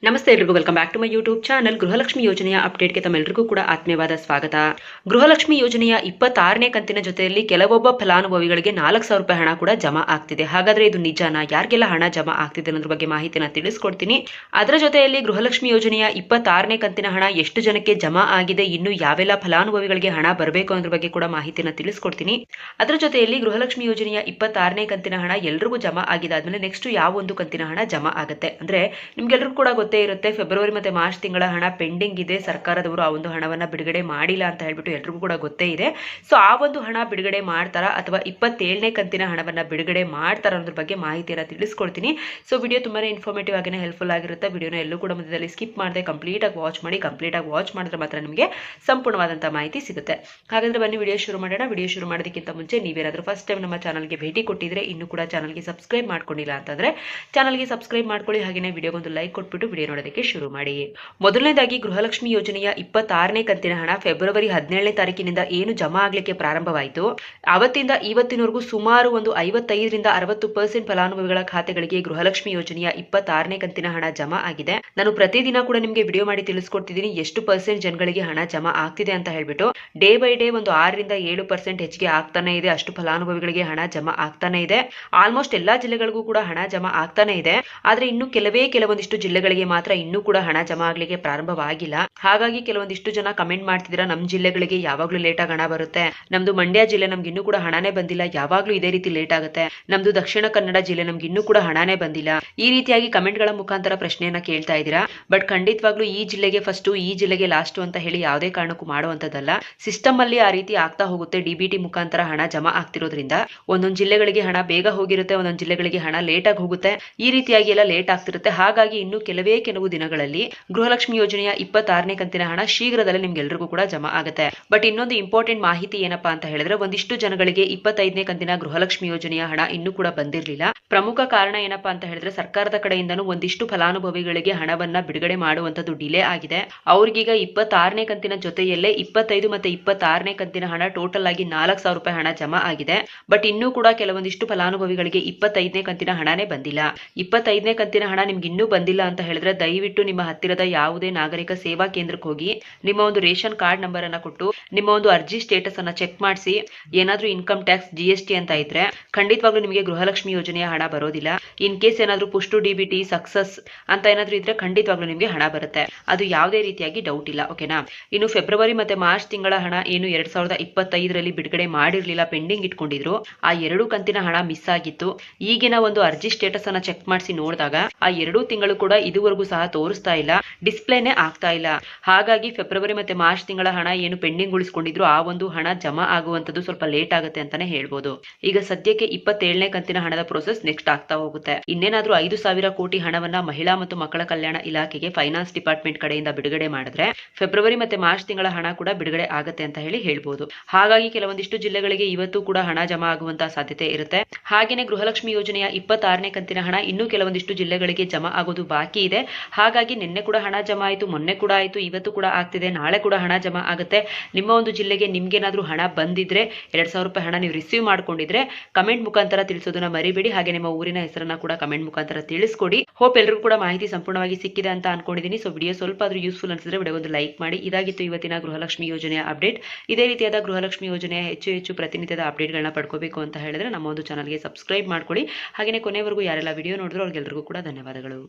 ನಮಸ್ತೆ ಎಲ್ರಿಗೂ welcome back to my YouTube channel. Gruhalakshmi ಯೋಜನೆಯ ಅಪ್ಡೇಟ್ಗೆ ತಮ್ಮೆಲ್ಲರಿಗೂ ಕೂಡ ಆತ್ಮೀಯವಾದ ಸ್ವಾಗತ. ಗೃಹಲಕ್ಷ್ಮಿ ಯೋಜನೆಯ 26ನೇ ಕಂತಿನ ಜೊತೆಯಲ್ಲಿ ಕೆಲವೊಬ್ಬ ಫಲಾನುಭವಿಗಳಿಗೆ 4,000 ರೂಪಾಯಿ ಹಣ ಕೂಡ ಜಮಾ ಆಗ್ತಿದೆ. ಹಾಗಾದ್ರೆ ಇದು ನಿಜಾನಾ? ಯಾರಿಗೆಲ್ಲ ಹಣ ಜಮಾ ಆಗ್ತಿದೆ ಅನ್ನೋದ್ರ ಬಗ್ಗೆ ಮಾಹಿತಿನ ತಿಳಿಸ್ಕೊಡ್ತೀನಿ. ಅದರ ಜೊತೆಯಲ್ಲಿ ಗೃಹಲಕ್ಷ್ಮಿ ಯೋಜನೆಯ 26ನೇ ಕಂತಿನ ಹಣ ಎಷ್ಟು ಜನಕ್ಕೆ ಜಮಾ ಆಗಿದೆ, ಇನ್ನು ಯಾವೆಲ್ಲ ಫಲಾನುಭವಿಗಳಿಗೆ ಹಣ ಬರಬೇಕು ಅನ್ನೋದ್ರ ಬಗ್ಗೆ ಕೂಡ ಮಾಹಿತಿನ ತಿಳಿಸ್ಕೊಡ್ತೀನಿ. ಅದರ ಜೊತೆಯಲ್ಲಿ ಗೃಹಲಕ್ಷ್ಮಿ ಯೋಜನೆಯ 26ನೇ ಕಂತಿನ ಹಣ ಎಲ್ರಿಗೂ ಜಮಾ ಆಗಿದಾದ್ಮೇಲೆ ನೆಕ್ಸ್ಟ್ ಯಾವ ಒಂದು ಕಂತಿನ ಹಣ ಜಮಾ ಆಗುತ್ತೆ ಅಂದ್ರೆ ನಿಮ್ಗೆಲ್ರಿಗೂ ಕೂಡ ಇರುತ್ತೆ, ಫೆಬ್ರವರಿ ಮತ್ತೆ ಮಾರ್ಚ್ ತಿಂಗಳ ಹಣ ಪೆಂಡಿಂಗ್ ಇದೆ. ಸರ್ಕಾರದವರು ಆ ಒಂದು ಹಣವನ್ನ ಬಿಡುಗಡೆ ಮಾಡಿಲ್ಲ ಅಂತ ಹೇಳ್ಬಿಟ್ಟು ಎಲ್ರಿಗೂ ಕೂಡ ಗೊತ್ತೇ ಇದೆ. ಸೊ ಆ ಒಂದು ಹಣ ಬಿಡುಗಡೆ ಮಾಡ್ತಾರಾ ಅಥವಾ 27ನೇ ಕಂತಿನ ಹಣವನ್ನ ಬಿಡುಗಡೆ ಮಾಡ್ತಾರ ಅನ್ನೋದ್ರ ಬಗ್ಗೆ ಮಾಹಿತಿಯನ್ನ ತಿಳಿಸ್ಕೊಡ್ತೀನಿ. ಸೊ ವಿಡಿಯೋ ತುಂಬಾನೇ ಇನ್ಫಾರ್ಮೇಟಿವ್ ಆಗಿನೇ ಹೆಲ್ಪ್ಫುಲ್ ಆಗಿರುತ್ತೆ. ವಿಡಿಯೋನ ಎಲ್ಲೂ ಕೂಡ ಮಧ್ಯದಲ್ಲಿ ಸ್ಕಿಪ್ ಮಾಡದೆ ಕಂಪ್ಲೀಟ್ ಆಗಿ ವಾಚ್ ಮಾಡಿ. ಕಂಪ್ಲೀಟ್ ಆಗಿ ವಾಚ್ ಮಾಡಿದ್ರೆ ಮಾತ್ರ ನಿಮಗೆ ಸಂಪೂರ್ಣವಾದಂತಹ ಮಾಹಿತಿ ಸಿಗುತ್ತೆ. ಹಾಗಾದ್ರೆ ಬನ್ನಿ ವಿಡಿಯೋ ಶುರು ಮಾಡೋಣ. ವಿಡಿಯೋ ಶುರು ಮಾಡೋದಕ್ಕಿಂತ ಮುಂಚೆ ನೀವೇನಾದ್ರೂ ಫಸ್ಟ್ ಟೈಮ್ ನಮ್ಮ ಚಾನಲ್ಗೆ ಭೇಟಿ ಕೊಟ್ಟಿದ್ರೆ ಇನ್ನೂ ಕೂಡ ಚಾನಲ್ಗೆ ಸಬ್ಸ್ಕ್ರೈಬ್ ಮಾಡ್ಕೊಂಡಿಲ್ಲ ಅಂತಂದ್ರೆ ಚಾನಲ್ಗೆ ಸಬ್ಸ್ಕ್ರೈಬ್ ಮಾಡ್ಕೊಳ್ಳಿ. ಹಾಗೆಯೇ ವಿಡಿಯೋಗೊಂದು ಲೈಕ್ ಕೊಟ್ಬಿಟ್ಟು ವಿಡಿಯೋ ನೋಡೋದಕ್ಕೆ ಶುರು ಮಾಡಿ. ಮೊದಲನೇದಾಗಿ ಗೃಹಲಕ್ಷ್ಮಿ ಯೋಜನೆಯ 26ನೇ ಕಂತಿನ ಹಣ ಫೆಬ್ರವರಿ 17ನೇ ತಾರೀಕಿನಿಂದ ಏನು ಜಮಾ ಆಗ್ಲಿಕ್ಕೆ ಪ್ರಾರಂಭವಾಯಿತು, ಅವತ್ತಿಂದ ಇವತ್ತಿನವರೆಗೂ ಸುಮಾರು ಒಂದು 55ರಿಂದ 60% ಫಲಾನುಭವಿಗಳ ಖಾತೆಗಳಿಗೆ ಗೃಹಲಕ್ಷ್ಮಿ ಯೋಜನೆಯ 26ನೇ ಕಂತಿನ ಹಣ ಜಮಾ ಆಗಿದೆ. ನಾನು ಪ್ರತಿದಿನ ಕೂಡ ನಿಮಗೆ ವಿಡಿಯೋ ಮಾಡಿ ತಿಳಿಸ್ಕೊಡ್ತಿದ್ದೀನಿ ಎಷ್ಟು ಪರ್ಸೆಂಟ್ ಜನಗಳಿಗೆ ಹಣ ಜಮಾ ಆಗ್ತಿದೆ ಅಂತ ಹೇಳ್ಬಿಟ್ಟು. ಡೇ ಬೈ ಡೇ ಒಂದು 6ರಿಂದ 7% ಹೆಚ್ಚಿಗೆ ಆಗ್ತಾನೆ ಇದೆ. ಅಷ್ಟು ಫಲಾನುಭವಿಗಳಿಗೆ ಹಣ ಜಮಾ ಆಗ್ತಾನೆ ಇದೆ. ಆಲ್ಮೋಸ್ಟ್ ಎಲ್ಲಾ ಜಿಲ್ಲೆಗಳಿಗೂ ಕೂಡ ಹಣ ಜಮಾ ಆಗ್ತಾನೆ ಇದೆ. ಆದ್ರೆ ಇನ್ನು ಕೆಲವೊಂದಿಷ್ಟು ಜಿಲ್ಲೆಗಳಿಗೆ ಮಾತ್ರ ಇನ್ನೂ ಕೂಡ ಹಣ ಜಮಾ ಆಗ್ಲಿಕ್ಕೆ ಪ್ರಾರಂಭವಾಗಿಲ್ಲ. ಹಾಗಾಗಿ ಕೆಲವೊಂದಿಷ್ಟು ಜನ ಕಮೆಂಟ್ ಮಾಡ್ತಿದ್ದೀರಾ, ನಮ್ ಜಿಲ್ಲೆಗಳಿಗೆ ಯಾವಾಗ್ಲೂ ಲೇಟ್ ಆಗಿ ಹಣ ಬರುತ್ತೆ, ನಮ್ದು ಮಂಡ್ಯ ಜಿಲ್ಲೆ ನಮ್ಗೆ ಇನ್ನೂ ಕೂಡ ಹಣನೇ ಬಂದಿಲ್ಲ, ಯಾವಾಗ್ಲೂ ಇದೇ ರೀತಿ ಲೇಟ್ ಆಗುತ್ತೆ, ನಮ್ದು ದಕ್ಷಿಣ ಕನ್ನಡ ಜಿಲ್ಲೆ ನಮ್ಗೆ ಇನ್ನೂ ಕೂಡ ಹಣನೇ ಬಂದಿಲ್ಲ, ಈ ರೀತಿಯಾಗಿ ಕಮೆಂಟ್ ಗಳ ಮುಖಾಂತರ ಪ್ರಶ್ನೆಯನ್ನ ಕೇಳ್ತಾ ಇದ್ದೀರಾ. ಬಟ್ ಖಂಡಿತವಾಗ್ಲೂ ಈ ಜಿಲ್ಲೆಗೆ ಫಸ್ಟ್, ಈ ಜಿಲ್ಲೆಗೆ ಲಾಸ್ಟ್ ಅಂತ ಹೇಳಿ ಯಾವುದೇ ಕಾರಣಕ್ಕೂ ಮಾಡುವಂತದ್ದಲ್ಲ. ಸಿಸ್ಟಮ್ ಅಲ್ಲಿ ಆ ರೀತಿ ಆಗ್ತಾ ಹೋಗುತ್ತೆ. ಡಿಬಿಟಿ ಮುಖಾಂತರ ಹಣ ಜಮಾ ಆಗ್ತಿರೋದ್ರಿಂದ ಒಂದೊಂದು ಜಿಲ್ಲೆಗಳಿಗೆ ಹಣ ಬೇಗ ಹೋಗಿರುತ್ತೆ, ಒಂದೊಂದು ಜಿಲ್ಲೆಗಳಿಗೆ ಹಣ ಲೇಟ್ ಆಗಿ ಹೋಗುತ್ತೆ. ಈ ರೀತಿಯಾಗಿ ಎಲ್ಲ ಲೇಟ್ ಆಗ್ತಿರುತ್ತೆ. ಹಾಗಾಗಿ ಇನ್ನು ಕೆಲವು ದಿನಗಳಲ್ಲಿ ಗೃಹಲಕ್ಷ್ಮಿ ಯೋಜನೆಯ 26ನೇ ಕಂತಿನ ಹಣ ಶೀಘ್ರದಲ್ಲೇ ನಿಮ್ಗೆಲ್ರಿಗೂ ಕೂಡ ಜಮಾ ಆಗುತ್ತೆ. ಬಟ್ ಇನ್ನೊಂದು ಇಂಪಾರ್ಟೆಂಟ್ ಮಾಹಿತಿ ಏನಪ್ಪಾ ಅಂತ ಹೇಳಿದ್ರೆ, ಒಂದಿಷ್ಟು ಜನಗಳಿಗೆ 25ನೇ ಕಂತಿನ ಗೃಹಲಕ್ಷ್ಮಿ ಯೋಜನೆಯ ಹಣ ಇನ್ನೂ ಕೂಡ ಬಂದಿರಲಿಲ್ಲ. ಪ್ರಮುಖ ಕಾರಣ ಏನಪ್ಪಾ ಅಂತ ಹೇಳಿದ್ರೆ, ಸರ್ಕಾರದ ಕಡೆಯಿಂದನೂ ಒಂದಿಷ್ಟು ಫಲಾನುಭವಿಗಳಿಗೆ ಹಣವನ್ನ ಬಿಡುಗಡೆ ಮಾಡುವಂತದ್ದು ಡಿಲೇ ಆಗಿದೆ. ಅವ್ರಿಗೀಗ 26ನೇ ಕಂತಿನ ಜೊತೆಯಲ್ಲೇ 25 ಮತ್ತೆ 26ನೇ ಕಂತಿನ ಹಣ ಟೋಟಲ್ ಆಗಿ 4,000 ರೂಪಾಯಿ ಹಣ ಜಮಾ ಆಗಿದೆ. ಬಟ್ ಇನ್ನೂ ಕೂಡ ಕೆಲವೊಂದಿಷ್ಟು ಫಲಾನುಭವಿಗಳಿಗೆ 25ನೇ ಕಂತಿನ ಹಣನೇ ಬಂದಿಲ್ಲ. 25ನೇ ಕಂತಿನ ಹಣ ನಿಮ್ಗೆ ಇನ್ನೂ ಬಂದಿಲ್ಲ ಅಂತ ಹೇಳಿದ್ರೆ ದಯವಿಟ್ಟು ನಿಮ್ಮ ಹತ್ತಿರದ ಯಾವುದೇ ನಾಗರಿಕ ಸೇವಾ ಕೇಂದ್ರಕ್ಕೆ ಹೋಗಿ ನಿಮ್ಮ ಒಂದು ರೇಷನ್ ಕಾರ್ಡ್ ನಂಬರ್ ಅನ್ನ ಕೊಟ್ಟು ನಿಮ್ಮ ಒಂದು ಅರ್ಜಿ ಸ್ಟೇಟಸ್ ಅನ್ನ ಚೆಕ್ ಮಾಡಿಸಿ. ಏನಾದ್ರೂ ಇನ್ಕಮ್ ಟ್ಯಾಕ್ಸ್, GST ಅಂತ ಇದ್ರೆ ಖಂಡಿತವಾಗ್ಲೂ ನಿಮಗೆ ಗೃಹಲಕ್ಷ್ಮಿ ಯೋಜನೆಯ ಹಣ ಬರೋದಿಲ್ಲ. ಇನ್ ಕೇಸ್ ಏನಾದ್ರೂ ಪುಷ್ಟು DBT ಸಕ್ಸಸ್ ಅಂತ ಏನಾದ್ರೂ ಇದ್ರೆ ಖಂಡಿತವಾಗ್ಲೂ ನಿಮಗೆ ಹಣ ಬರುತ್ತೆ. ಅದು ಯಾವುದೇ ರೀತಿಯಾಗಿ ಡೌಟ್ ಇಲ್ಲ. ಓಕೆನಾ? ಇನ್ನು ಫೆಬ್ರವರಿ ಮತ್ತೆ ಮಾರ್ಚ್ ತಿಂಗಳ ಹಣ ಏನು 2025ರಲ್ಲಿ ಬಿಡುಗಡೆ ಮಾಡಿರ್ಲಿಲ್ಲ, ಪೆಂಡಿಂಗ್ ಇಟ್ಕೊಂಡಿದ್ರು, ಆ 2 ಕಂತಿನ ಹಣ ಮಿಸ್ ಆಗಿತ್ತು. ಈಗಿನ ಒಂದು ಅರ್ಜಿ ಸ್ಟೇಟಸ್ ಅನ್ನ ಚೆಕ್ ಮಾಡಿಸಿ ನೋಡಿದಾಗ ಆ 2 ತಿಂಗಳು ಕೂಡ ಇದುವರೆಗೂ ಸಹ ತೋರಿಸ್ತಾ ಇಲ್ಲ, ಡಿಸ್ಪ್ಲೇನೆ ಆಗ್ತಾ ಇಲ್ಲ. ಹಾಗಾಗಿ ಫೆಬ್ರವರಿ ಮತ್ತೆ ಮಾರ್ಚ್ ತಿಂಗಳ ಹಣ ಏನು ಪೆಂಡಿಂಗ್ ಉಳಿಸ್ಕೊಂಡಿದ್ರು ಆ ಒಂದು ಹಣ ಜಮಾ ಆಗುವಂತದ್ದು ಸ್ವಲ್ಪ ಲೇಟ್ ಆಗುತ್ತೆ ಅಂತಾನೆ ಹೇಳ್ಬೋದು. ಈಗ ಸದ್ಯಕ್ಕೆ 27ನೇ ಕಂತಿನ ಹಣದ ಪ್ರೋಸೆಸ್ ನೆಕ್ಸ್ಟ್ ಆಗ್ತಾ ಹೋಗುತ್ತೆ. ಇನ್ನೇನಾದ್ರೂ 5,000 ಕೋಟಿ ಹಣವನ್ನ ಮಹಿಳಾ ಮತ್ತು ಮಕ್ಕಳ ಕಲ್ಯಾಣ ಇಲಾಖೆಗೆ ಫೈನಾನ್ಸ್ ಡಿಪಾರ್ಟ್ಮೆಂಟ್ ಕಡೆಯಿಂದ ಬಿಡುಗಡೆ ಮಾಡಿದ್ರೆ ಫೆಬ್ರವರಿ ಮತ್ತೆ ಮಾರ್ಚ್ ತಿಂಗಳ ಹಣ ಕೂಡ ಬಿಡುಗಡೆ ಆಗುತ್ತೆ ಅಂತ ಹೇಳ್ಬೋದು. ಹಾಗಾಗಿ ಕೆಲವೊಂದಿಷ್ಟು ಜಿಲ್ಲೆಗಳಿಗೆ ಇವತ್ತು ಕೂಡ ಹಣ ಜಮಾ ಆಗುವಂತಹ ಸಾಧ್ಯತೆ ಇರುತ್ತೆ. ಹಾಗೇನೆ ಗೃಹಲಕ್ಷ್ಮಿ ಯೋಜನೆಯ 26ನೇ ಕಂತಿನ ಹಣ ಇನ್ನೂ ಕೆಲವೊಂದಿಷ್ಟು ಜಿಲ್ಲೆಗಳಿಗೆ ಜಮಾ ಆಗೋದು ಬಾಕಿ ಇದೆ. ಹಾಗಾಗಿ ನಿನ್ನೆ ಕೂಡ ಹಣ ಜಮಾ ಆಯಿತು, ಮೊನ್ನೆ ಕೂಡ ಆಯಿತು, ಇವತ್ತು ಕೂಡ ಆಗ್ತಿದೆ, ನಾಳೆ ಕೂಡ ಹಣ ಜಮಾ ಆಗುತ್ತೆ. ನಿಮ್ಮ ಒಂದು ಜಿಲ್ಲೆಗೆ ನಿಮ್ಗೇನಾದ್ರೂ ಹಣ ಬಂದಿದ್ರೆ 2,000 ರೂಪಾಯಿ ಹಣ ನೀವು ರಿಸೀವ್ ಮಾಡ್ಕೊಂಡಿದ್ರೆ ಕಮೆಂಟ್ ಮುಖಾಂತರ ತಿಳಿಸೋದನ್ನ ಮರಿಬೇಡಿ. ಹಾಗೆ ನಿಮ್ಮ ಊರಿನ ಹೆಸರನ್ನ ಕೂಡ ಕಮೆಂಟ್ ಮುಖಾಂತರ ತಿಳಿಸ್ಕೊಡಿ. ಹೋಪ್ ಎಲ್ಲರಿಗೂ ಕೂಡ ಮಾಹಿತಿ ಸಂಪೂರ್ಣವಾಗಿ ಸಿಕ್ಕಿದೆ ಅಂತ ಅನ್ಕೊಂಡಿದ್ದೀನಿ. ಸೊ ವಿಡಿಯೋ ಸ್ವಲ್ಪ ಆದ್ರೂ ಯೂಸ್ಫುಲ್ ಅನ್ಸಿದ್ರೆ ವಿಡಿಯೋ ಒಂದು ಲೈಕ್ ಮಾಡಿ. ಇದಾಗಿತ್ತು ಇವತ್ತಿನ ಗೃಹಲಕ್ಷ್ಮಿ ಯೋಜನೆಯ ಅಪ್ಡೇಟ್. ಇದೇ ರೀತಿಯಾದ ಗೃಹಲಕ್ಷ್ಮಿ ಯೋಜನೆಯ ಹೆಚ್ಚು ಪ್ರತಿನಿತ್ಯದ ಅಪ್ಡೇಟ್ಗಳನ್ನ ಪಡ್ಕೋಬೇಕು ಅಂತ ಹೇಳಿದ್ರೆ ನಮ್ಮ ಒಂದು ಚಾನಲ್ಗೆ ಸಬ್ಸ್ಕ್ರೈಬ್ ಮಾಡ್ಕೊಳ್ಳಿ. ಹಾಗೆಯೇ ಕೊನೆವರೆಗೂ ಯಾರೆಲ್ಲ ವಿಡಿಯೋ ನೋಡಿದ್ರು ಅವ್ರಿಗೆಲ್ಲರಿಗೂ ಕೂಡ ಧನ್ಯವಾದಗಳು.